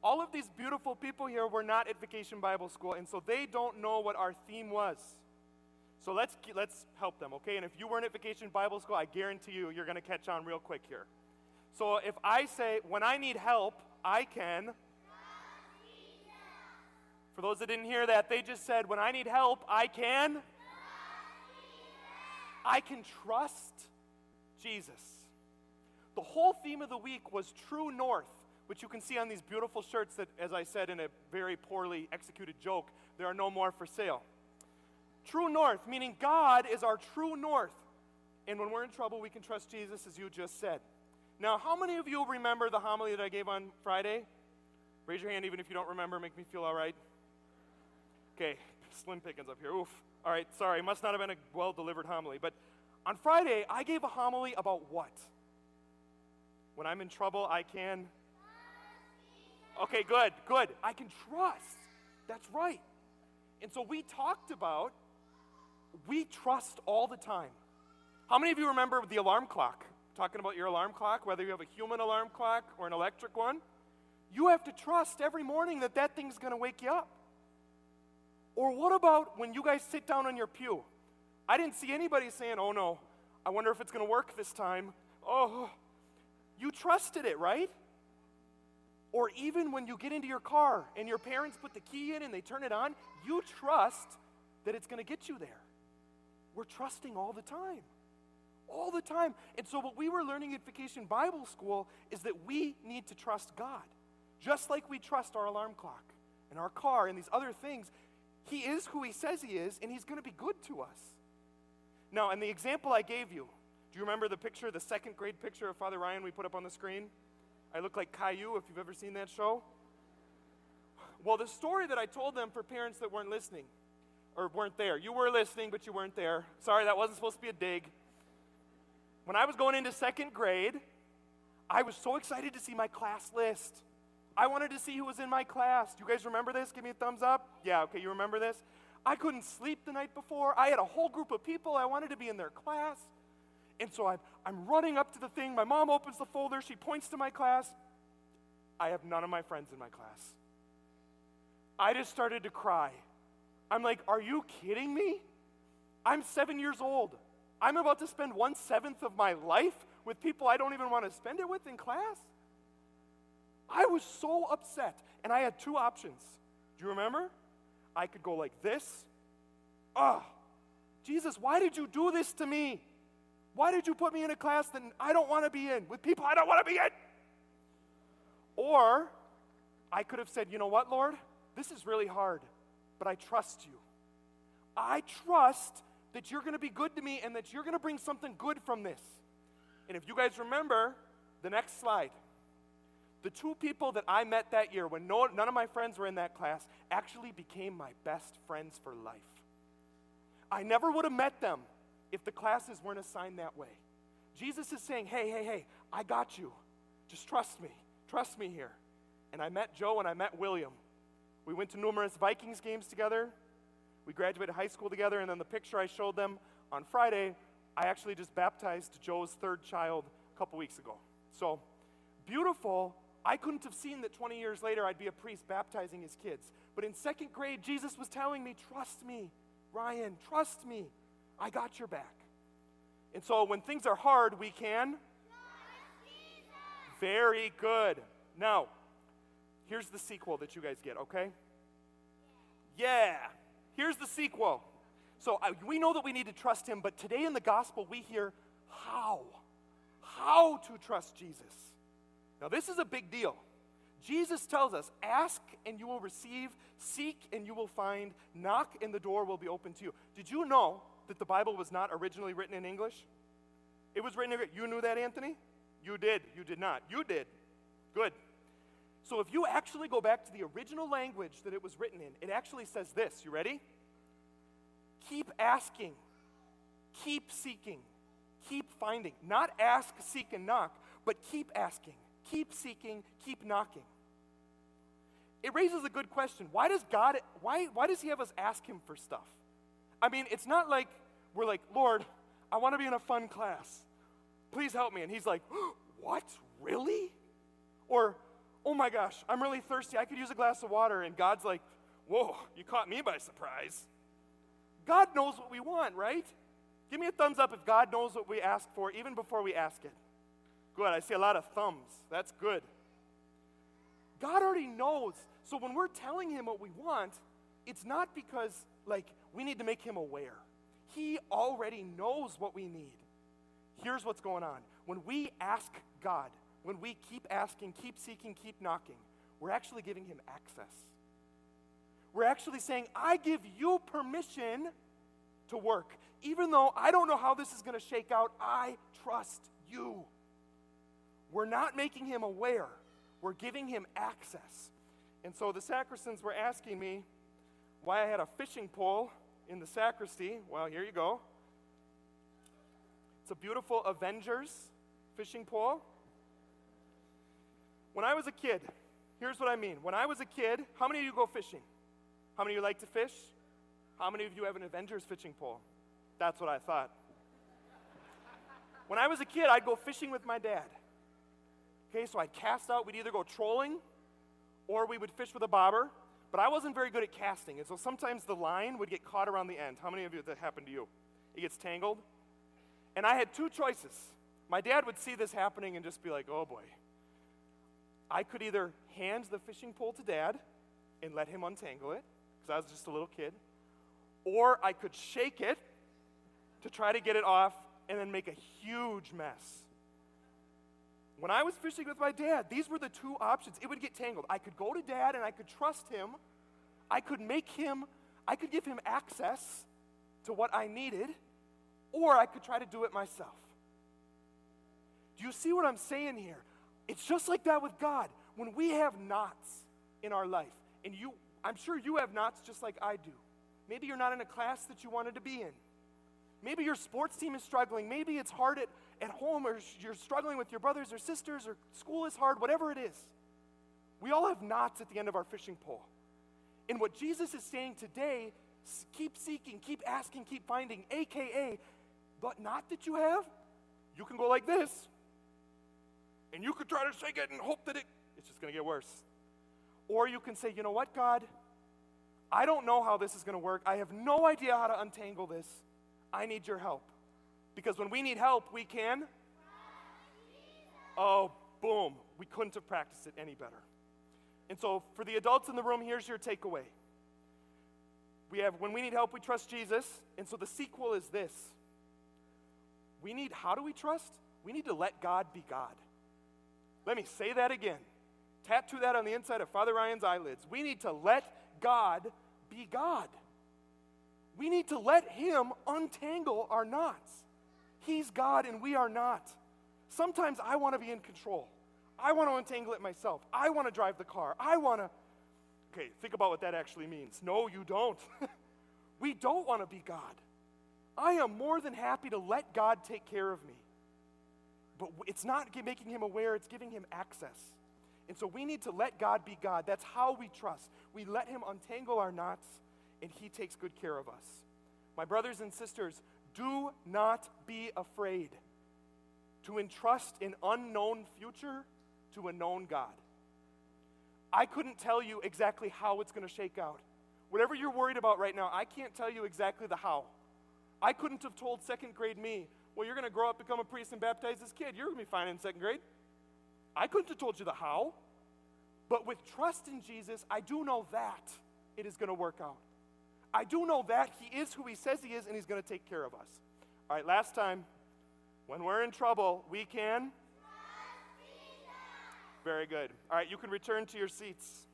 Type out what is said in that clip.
all of these beautiful people here were not at Vacation Bible School, and so they don't know what our theme was. So let's help them, okay? And if you weren't at Vacation Bible School, I guarantee you're going to catch on real quick here. So if I say, when I need help, I can. For those that didn't hear that, they just said, when I need help, I can. I can trust Jesus. The whole theme of the week was True North, which you can see on these beautiful shirts that, as I said in a very poorly executed joke, there are no more for sale. True North, meaning God is our true north. And when we're in trouble, we can trust Jesus, as you just said. Now, how many of you remember the homily that I gave on Friday? Raise your hand even if you don't remember. Make me feel all right. Okay, slim pickings up here. Oof. All right, sorry. Must not have been a well-delivered homily. But on Friday, I gave a homily about what? When I'm in trouble, I can... Okay, good. I can trust. That's right. And so we talked about, we trust all the time. How many of you remember the alarm clock? Talking about your alarm clock, whether you have a human alarm clock or an electric one. You have to trust every morning that that thing's going to wake you up. Or what about when you guys sit down on your pew? I didn't see anybody saying, oh no, I wonder if it's going to work this time. Oh, you trusted it, right? Or even when you get into your car and your parents put the key in and they turn it on, you trust that it's going to get you there. We're trusting all the time. All the time. And so what we were learning at Vacation Bible School is that we need to trust God. Just like we trust our alarm clock and our car and these other things, He is who He says He is, and He's going to be good to us. Now, and the example I gave you, do you remember the picture, the second grade picture of Father Ryan we put up on the screen? I look like Caillou, if you've ever seen that show. Well, the story that I told them for parents that weren't listening, or weren't there. You were listening, but you weren't there. Sorry, that wasn't supposed to be a dig. When I was going into second grade, I was so excited to see my class list. I wanted to see who was in my class. Do you guys remember this? Give me a thumbs up. Yeah, okay, you remember this? I couldn't sleep the night before. I had a whole group of people. I wanted to be in their class. And so I'm running up to the thing. My mom opens the folder. She points to my class. I have none of my friends in my class. I just started to cry. I'm like, are you kidding me? I'm 7 years old. I'm about to spend 1/7 of my life with people I don't even want to spend it with in class? I was so upset. And I had two options. Do you remember? I could go like this. Jesus, why did you do this to me? Why did you put me in a class that I don't want to be in, with people I don't want to be in? Or I could have said, you know what, Lord? This is really hard, but I trust you. I trust that you're going to be good to me and that you're going to bring something good from this. And if you guys remember, the next slide, the two people that I met that year when none of my friends were in that class actually became my best friends for life. I never would have met them if the classes weren't assigned that way. Jesus is saying, hey, I got you. Just trust me. Trust me here. And I met Joe and I met William. We went to numerous Vikings games together. We graduated high school together, and then the picture I showed them on Friday, I actually just baptized Joe's third child a couple weeks ago. So, beautiful. I couldn't have seen that 20 years later I'd be a priest baptizing his kids. But in second grade, Jesus was telling me, trust me, Ryan, trust me. I got your back. And so when things are hard, we can? Very good. Now, here's the sequel that you guys get, okay? Yeah. Here's the sequel. So we know that we need to trust Him, but today in the gospel we hear how to trust Jesus. Now this is a big deal. Jesus tells us, ask and you will receive, seek and you will find, knock and the door will be open to you. Did you know that the Bible was not originally written in English? It was written in English. You knew that, Anthony? You did. You did not. You did. Good. So if you actually go back to the original language that it was written in, it actually says this. You ready? Keep asking. Keep seeking. Keep finding. Not ask, seek, and knock, but keep asking. Keep seeking. Keep knocking. It raises a good question. Why does He have us ask Him for stuff? I mean, it's not like we're like, Lord, I want to be in a fun class. Please help me. And He's like, what? Really? Or oh my gosh, I'm really thirsty. I could use a glass of water. And God's like, whoa, you caught me by surprise. God knows what we want, right? Give me a thumbs up if God knows what we ask for even before we ask it. Good, I see a lot of thumbs. That's good. God already knows. So when we're telling him what we want, it's not because, we need to make him aware. He already knows what we need. Here's what's going on. When we ask God, when we keep asking, keep seeking, keep knocking, we're actually giving him access. We're actually saying, I give you permission to work. Even though I don't know how this is going to shake out, I trust you. We're not making him aware. We're giving him access. And so the sacristans were asking me why I had a fishing pole in the sacristy. Well, here you go. It's a beautiful Avengers fishing pole. When I was a kid, here's what I mean. When I was a kid, how many of you go fishing? How many of you like to fish? How many of you have an Avengers fishing pole? That's what I thought. When I was a kid, I'd go fishing with my dad. Okay, so I'd cast out. We'd either go trolling or we would fish with a bobber. But I wasn't very good at casting, and so sometimes the line would get caught around the end. How many of you that happened to you? It gets tangled. And I had two choices. My dad would see this happening and just be like, oh boy. I could either hand the fishing pole to Dad and let him untangle it, because I was just a little kid, or I could shake it to try to get it off and then make a huge mess. When I was fishing with my dad, these were the two options. It would get tangled. I could go to Dad and I could trust him. I could give him access to what I needed, or I could try to do it myself. Do you see what I'm saying here? It's just like that with God. When we have knots in our life, and I'm sure you have knots just like I do. Maybe you're not in a class that you wanted to be in. Maybe your sports team is struggling. Maybe it's hard at home, or you're struggling with your brothers or sisters, or school is hard, whatever it is. We all have knots at the end of our fishing pole. And what Jesus is saying today, keep seeking, keep asking, keep finding, AKA, but knot that you have, you can go like this, and you could try to shake it and hope that it's just going to get worse. Or you can say, you know what, God, I don't know how this is going to work. I have no idea how to untangle this. I need your help. Because when we need help, we can. Oh, boom. We couldn't have practiced it any better. And so for the adults in the room, here's your takeaway. When we need help, we trust Jesus. And so the sequel is this. How do we trust? We need to let God be God. Let me say that again. Tattoo that on the inside of Father Ryan's eyelids. We need to let God be God. We need to let him untangle our knots. He's God and we are not. Sometimes I want to be in control. I want to untangle it myself. I want to drive the car. Okay, think about what that actually means. No, you don't. We don't want to be God. I am more than happy to let God take care of me. But it's not making him aware, it's giving him access. And so we need to let God be God. That's how we trust. We let him untangle our knots, and he takes good care of us. My brothers and sisters, do not be afraid to entrust an unknown future to a known God. I couldn't tell you exactly how it's going to shake out. Whatever you're worried about right now, I can't tell you exactly the how. I couldn't have told second grade me, well, you're going to grow up, become a priest, and baptize this kid. You're going to be fine in second grade. I couldn't have told you the how. But with trust in Jesus, I do know that it is going to work out. I do know that he is who he says he is, and he's going to take care of us. All right, last time. When we're in trouble, we can? Very good. All right, you can return to your seats.